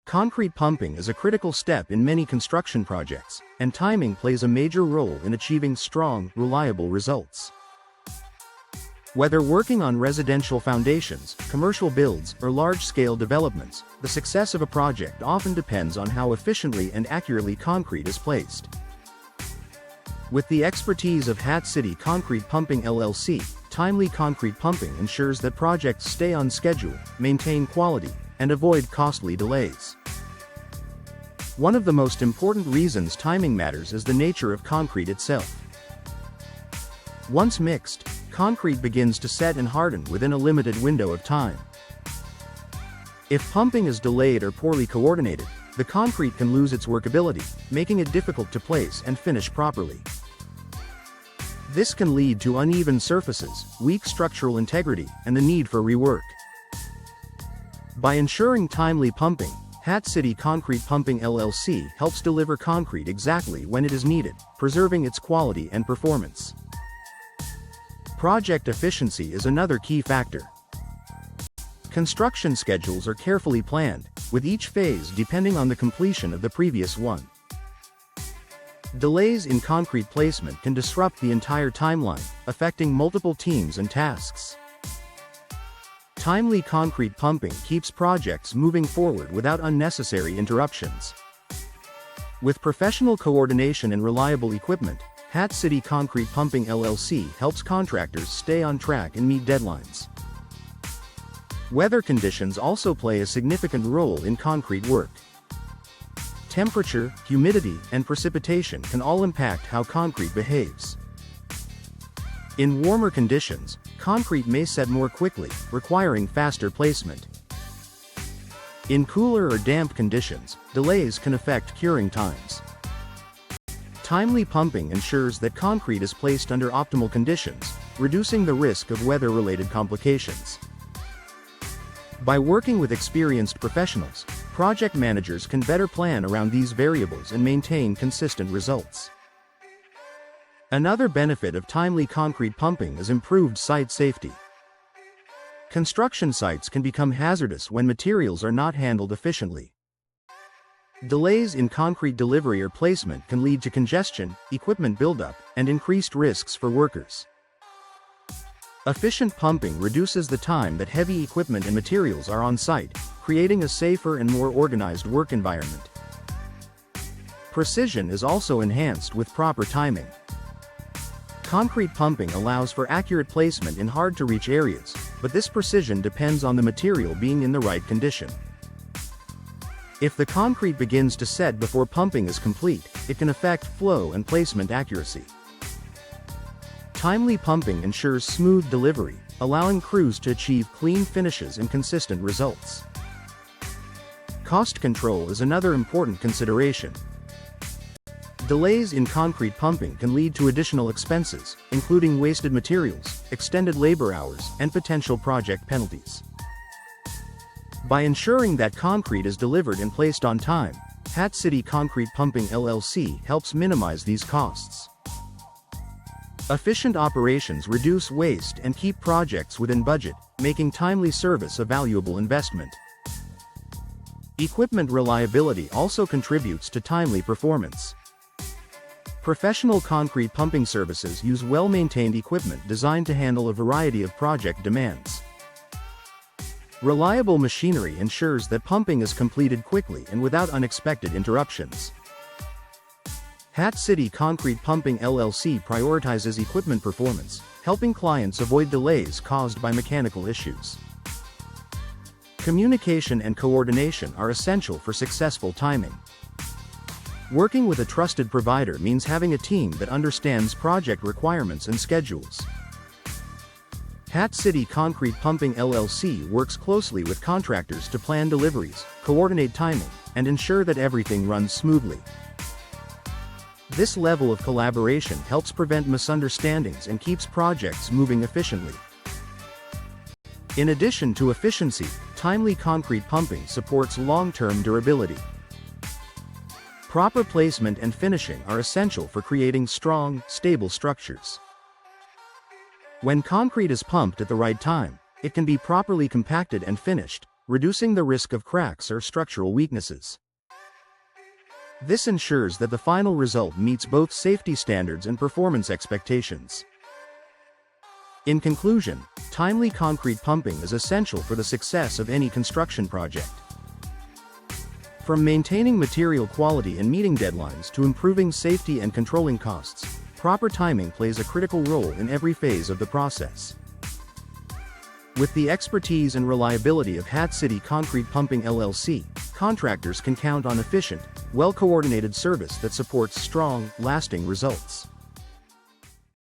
Concrete pumping is a critical step in many construction projects, and timing plays a major role in achieving strong, reliable results. Whether working on residential foundations, commercial builds, or large-scale developments, the success of a project often depends on how efficiently and accurately concrete is placed. With the expertise of Hat City Concrete Pumping LLC, timely concrete pumping ensures that projects stay on schedule, maintain quality, and avoid costly delays. One of the most important reasons timing matters is the nature of concrete itself. Once mixed, concrete begins to set and harden within a limited window of time. If pumping is delayed or poorly coordinated, the concrete can lose its workability, making it difficult to place and finish properly. This can lead to uneven surfaces, weak structural integrity, and the need for rework. By ensuring timely pumping, Hat City Concrete Pumping LLC helps deliver concrete exactly when it is needed, preserving its quality and performance. Project efficiency is another key factor. Construction schedules are carefully planned, with each phase depending on the completion of the previous one. Delays in concrete placement can disrupt the entire timeline, affecting multiple teams and tasks. Timely concrete pumping keeps projects moving forward without unnecessary interruptions. With professional coordination and reliable equipment, Hat City Concrete Pumping LLC helps contractors stay on track and meet deadlines. Weather conditions also play a significant role in concrete work. Temperature, humidity, and precipitation can all impact how concrete behaves. In warmer conditions, concrete may set more quickly, requiring faster placement. In cooler or damp conditions, delays can affect curing times. Timely pumping ensures that concrete is placed under optimal conditions, reducing the risk of weather-related complications. By working with experienced professionals, project managers can better plan around these variables and maintain consistent results. Another benefit of timely concrete pumping is improved site safety. Construction sites can become hazardous when materials are not handled efficiently. Delays in concrete delivery or placement can lead to congestion, equipment buildup, and increased risks for workers. Efficient pumping reduces the time that heavy equipment and materials are on site, creating a safer and more organized work environment. Precision is also enhanced with proper timing. Concrete pumping allows for accurate placement in hard-to-reach areas, but this precision depends on the material being in the right condition. If the concrete begins to set before pumping is complete, it can affect flow and placement accuracy. Timely pumping ensures smooth delivery, allowing crews to achieve clean finishes and consistent results. Cost control is another important consideration. Delays in concrete pumping can lead to additional expenses, including wasted materials, extended labor hours, and potential project penalties. By ensuring that concrete is delivered and placed on time, Hat City Concrete Pumping LLC helps minimize these costs. Efficient operations reduce waste and keep projects within budget, making timely service a valuable investment. Equipment reliability also contributes to timely performance. Professional concrete pumping services use well-maintained equipment designed to handle a variety of project demands. Reliable machinery ensures that pumping is completed quickly and without unexpected interruptions. Hat City Concrete Pumping LLC prioritizes equipment performance, helping clients avoid delays caused by mechanical issues. Communication and coordination are essential for successful timing. Working with a trusted provider means having a team that understands project requirements and schedules. Hat City Concrete Pumping LLC works closely with contractors to plan deliveries, coordinate timing, and ensure that everything runs smoothly. This level of collaboration helps prevent misunderstandings and keeps projects moving efficiently. In addition to efficiency, timely concrete pumping supports long-term durability. Proper placement and finishing are essential for creating strong, stable structures. When concrete is pumped at the right time, it can be properly compacted and finished, reducing the risk of cracks or structural weaknesses. This ensures that the final result meets both safety standards and performance expectations. In conclusion, timely concrete pumping is essential for the success of any construction project. From maintaining material quality and meeting deadlines to improving safety and controlling costs, proper timing plays a critical role in every phase of the process. With the expertise and reliability of Hat City Concrete Pumping LLC, contractors can count on efficient, well-coordinated service that supports strong, lasting results.